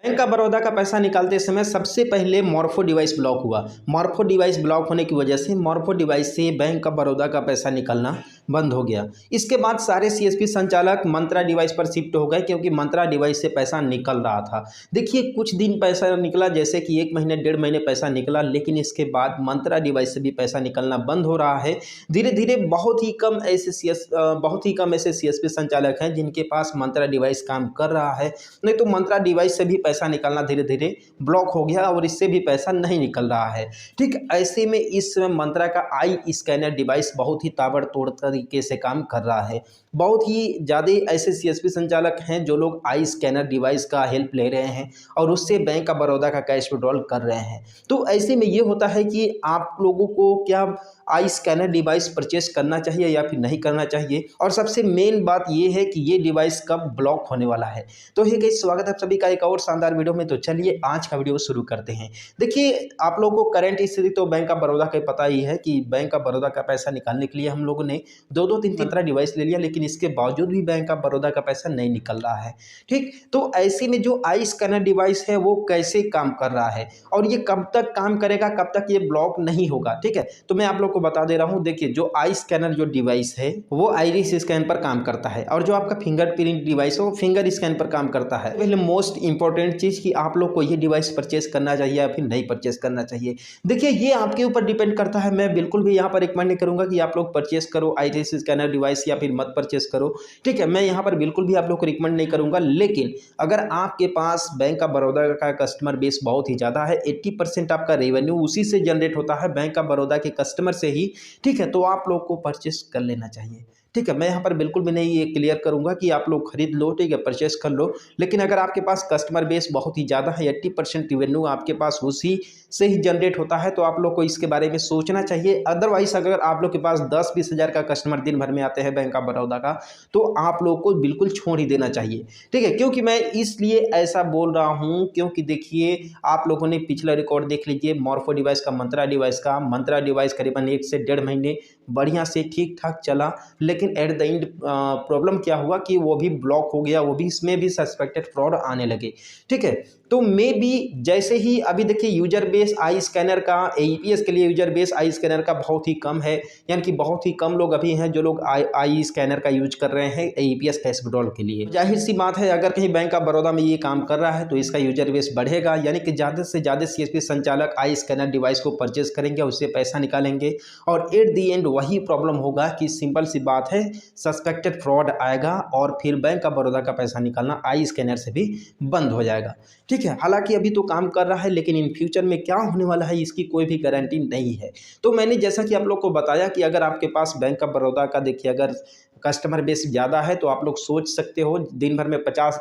Bank of Baroda का पैसा निकालते समय सबसे पहले मॉर्फो डिवाइस ब्लॉक हुआ। मॉर्फो डिवाइस ब्लॉक होने की वजह से मॉर्फो डिवाइस से बैंक ऑफ बड़ौदा का पैसा निकलना बंद हो गया। इसके बाद सारे सीएसपी संचालक मंत्रा डिवाइस पर शिफ्ट हो गए, क्योंकि मंत्रा डिवाइस से पैसा निकल रहा था। देखिए, कुछ दिन पैसा निकला, जैसे कि 1 महीने 1.5 महीने पैसा निकला, लेकिन इसके बाद मंत्रा डिवाइस से भी पैसा निकलना बंद हो रहा है। धीरे धीरे बहुत ही कम ऐसे सीएसपी संचालक हैं जिनके पास मंत्रा डिवाइस काम कर रहा है। नहीं तो मंत्रा डिवाइस से भी पैसा निकालना धीरे धीरे ब्लॉक हो गया और इससे भी पैसा नहीं निकल रहा है। ठीक ऐसे में इस मंत्रा का आई स्कैनर डिवाइस बहुत ही ताबड़तोड़ तरीके से काम कर रहा है। बहुत ही ज़्यादा ऐसे सीएसपी संचालक हैं जो लोग आई स्कैनर डिवाइस का हेल्प ले रहे हैं और उससे बैंक ऑफ बड़ौदा का कैश विड्रॉल कर रहे हैं। तो ऐसे में ये होता है कि आप लोगों को क्या आई स्कैनर डिवाइस परचेस करना चाहिए या फिर नहीं करना चाहिए, और सबसे मेन बात ये है कि ये डिवाइस कब ब्लॉक होने वाला है। तो हे गाइस, स्वागत है आप सभी का एक और शानदार वीडियो में। तो चलिए आज का वीडियो शुरू करते हैं। देखिए, आप लोगों को करंट स्थिति तो बैंक ऑफ बड़ौदा का पता ही है कि बैंक ऑफ बड़ौदा का पैसा निकालने के लिए हम लोगों ने 2-3 मंत्रा डिवाइस ले लिया, लेकिन इसके बावजूद भी बैंक ऑफ बड़ौदा का पैसा नहीं निकल रहा है। ठीक, तो ऐसे में जो आई स्कैनर डिवाइस है वो कैसे काम कर रहा है और ये कब तक काम करेगा, कब तक ये ब्लॉक नहीं होगा, ठीक है, तो मैं आप लोग को बता दे रहा हूँ। देखिए, जो आई स्कैनर जो डिवाइस है वो आइरिस स्कैन पर काम करता है, और जो आपका फिंगरप्रिंट डिवाइस है वो फिंगर स्कैन पर काम करता है। पहले मोस्ट इंपॉर्टेंट चीज कि आप लोग को ये डिवाइस परचेस करना चाहिए या फिर नहीं परचेस करना चाहिए। देखिए, ये आपके ऊपर डिपेंड करता है। मैं बिल्कुल भी यहाँ पर रिकमेंड नहीं करूंगा कि आप लोग परचेस करो आइरिस स्कैनर डिवाइस या फिर मत परचेस करो, ठीक है, मैं यहाँ पर बिल्कुल भी आप लोग को रिकमेंड नहीं करूंगा। लेकिन अगर आपके पास बैंक ऑफ बड़ौदा का कस्टमर बेस बहुत ही ज़्यादा है, 80% आपका रेवेन्यू उसी से जनरेट होता है, बैंक ऑफ बड़ौदा के कस्टमर से ही, ठीक है, तो आप लोग को परचेस कर लेना चाहिए। ठीक है, मैं यहाँ पर बिल्कुल भी नहीं ये क्लियर करूंगा कि आप लोग खरीद लो, ठीक है, परचेस कर लो। लेकिन अगर आपके पास कस्टमर बेस बहुत ही ज़्यादा है, 80% रेवेन्यू आपके पास उसी से ही जनरेट होता है, तो आप लोग को इसके बारे में सोचना चाहिए। अदरवाइज अगर आप लोग के पास 10-20 हज़ार का कस्टमर दिन भर में आते हैं बैंक ऑफ बड़ौदा का, तो आप लोग को बिल्कुल छोड़ ही देना चाहिए। ठीक है, क्योंकि मैं इसलिए ऐसा बोल रहा हूँ क्योंकि देखिए, आप लोगों ने पिछला रिकॉर्ड देख लीजिए, मॉर्फो डिवाइस का मंत्रा डिवाइस करीबन 1 से 1.5 महीने बढ़िया से ठीक ठाक चला, लेकिन एट द एंड प्रॉब्लम क्या हुआ कि वो भी ब्लॉक हो गया, वो भी इसमें भी सस्पेक्टेड फ्रॉड आने लगे। ठीक है, तो मे भी जैसे ही अभी देखिए, यूजर बेस आई स्कैनर का एईपीएस के लिए यूजर बेस आई स्कैनर का बहुत ही कम है, यानी कि बहुत ही कम लोग अभी हैं जो लोग आई स्कैनर का यूज कर रहे हैं एईपीएस कैश विड्रॉल के लिए। जाहिर सी बात है, अगर कहीं बैंक ऑफ बड़ौदा में ये काम कर रहा है तो इसका यूजर बेस बढ़ेगा, यानी कि ज़्यादा से ज़्यादा सीएसपी संचालक आई स्कैनर डिवाइस को परचेज करेंगे, उससे पैसा निकालेंगे, और एट दी एंड वही प्रॉब्लम होगा कि सिंपल सी बात है, सस्पेक्टेड फ्रॉड आएगा और फिर बैंक ऑफ बड़ौदा का पैसा निकालना आई स्कैनर से भी बंद हो जाएगा। ठीक है, हालांकि अभी तो काम कर रहा है, लेकिन इन फ्यूचर में क्या होने वाला है इसकी कोई भी गारंटी नहीं है। तो मैंने जैसा कि आप लोग को बताया कि अगर आपके पास बैंक ऑफ बड़ौदा का देखिए अगर कस्टमर बेस ज़्यादा है तो आप लोग सोच सकते हो, दिन भर में 50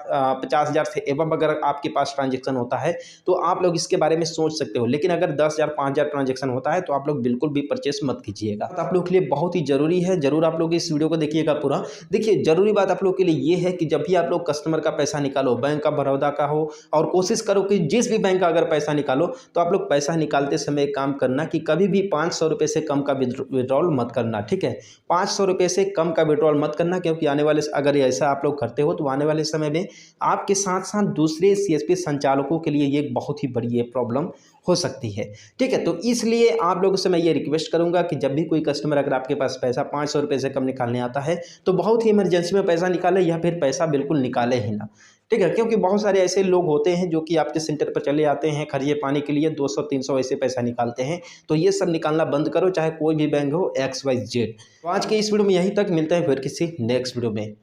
हज़ार से एबव अगर आपके पास ट्रांजेक्शन होता है तो आप लोग इसके बारे में सोच सकते हो। लेकिन अगर 10,000 5,000 ट्रांजेक्शन होता है तो आप लोग बिल्कुल भी परचेस मत कीजिएगा। तो आप लोग के लिए बहुत ही जरूरी है, जरूर आप लोग इस वीडियो को देखिएगा पूरा। देखिए, जरूरी बात आप लोग के लिए ये है कि जब भी आप लोग कस्टमर का पैसा निकालो, बैंक ऑफ बड़ौदा का हो, और कोशिश करो कि जिस भी बैंक का अगर पैसा निकालो तो आप लोग पैसा निकालते समय काम करना कि कभी भी 500 रुपये से कम का विड्रॉल मत करना। ठीक है, 500 रुपये से कम का विड्रॉल मत करना, क्योंकि आने वाले अगर ऐसा आप लोग करते हो तो आने वाले समय में आपके साथ साथ दूसरे सीएसपी संचालकों के लिए ये बहुत ही बड़ी प्रॉब्लम हो सकती है। ठीक है, तो इसलिए आप लोगों से मैं ये रिक्वेस्ट करूंगा कि जब भी कोई कस्टमर अगर आपके पास पैसा 500 रुपये से कम निकालने आता है तो बहुत ही इमरजेंसी में पैसा निकाले या फिर पैसा बिल्कुल निकाले ही ना। ठीक है, क्योंकि बहुत सारे ऐसे लोग होते हैं जो कि आपके सेंटर पर चले आते हैं खर्चे पाने के लिए, 200-300 ऐसे पैसा निकालते हैं। तो ये सब निकालना बंद करो, चाहे कोई भी बैंक हो, XYZ। तो आज के इस वीडियो में यहीं तक, मिलते हैं फिर किसी नेक्स्ट वीडियो में।